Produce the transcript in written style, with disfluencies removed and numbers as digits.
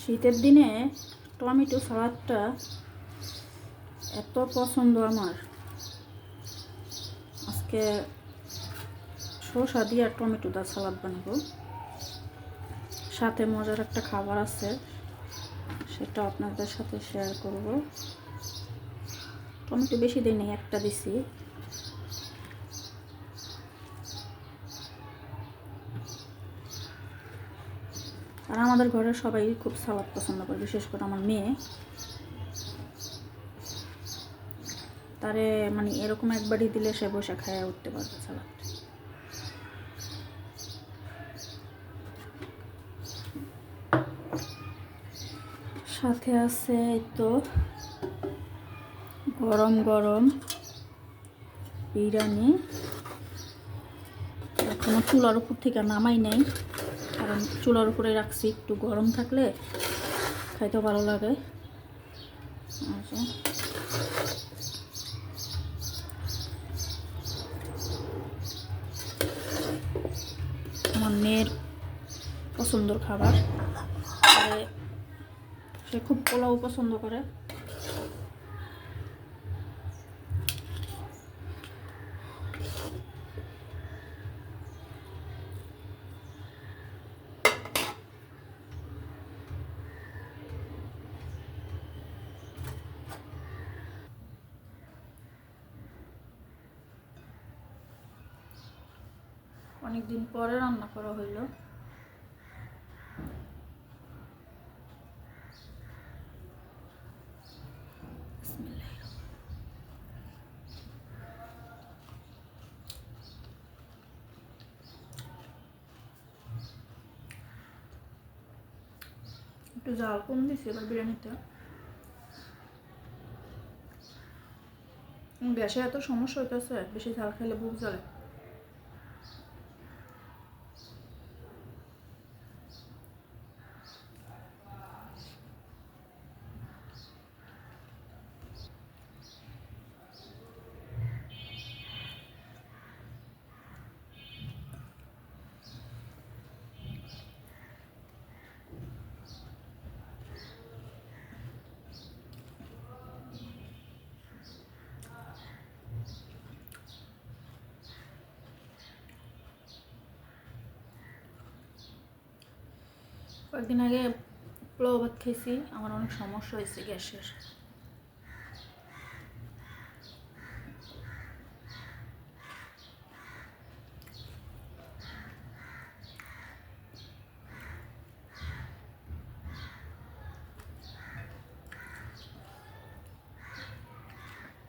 শীতের দিনে টমেটো সালাদটা এত পছন্দ আমার। আজকে শসা দিয়ে আর টমেটো দা সালাদ বানাবো, সাথে মজার একটা খাবার আছে, সেটা আপনাদের সাথে শেয়ার করব। টমেটো বেশি দিই নেই, একটা দিছি। আর আমাদের ঘরে সবাই খুব সালাদ পছন্দ করে, বিশেষ করে আমার মেয়ে। তারে মানে এরকম একবারই দিলে সে বসে খায় উঠতে পারবে সালাদ। সাথে আছে তো গরম গরম বিরিয়ানি। এখনো চুলার উপর থেকে নামাই নেই, কারণ চুলার উপরে রাখছি, একটু গরম থাকলে খাইতে ভালো লাগে। আচ্ছা, আমার মেয়ের পছন্দের খাবার, সে খুব পোলাও পছন্দ করে। অনেকদিন পরে রান্না করা হইল। একটু জাল কম দিছি এবার বিরিয়ানিতে। গ্যাসে এত সমস্যা হইতেছে, বেশি ঝাল খেলে বুক জ্বলে। কয়েকদিন আগে পোলাও ভাত খেয়েছি, আমার অনেক সমস্যা হয়েছে গ্যাসের।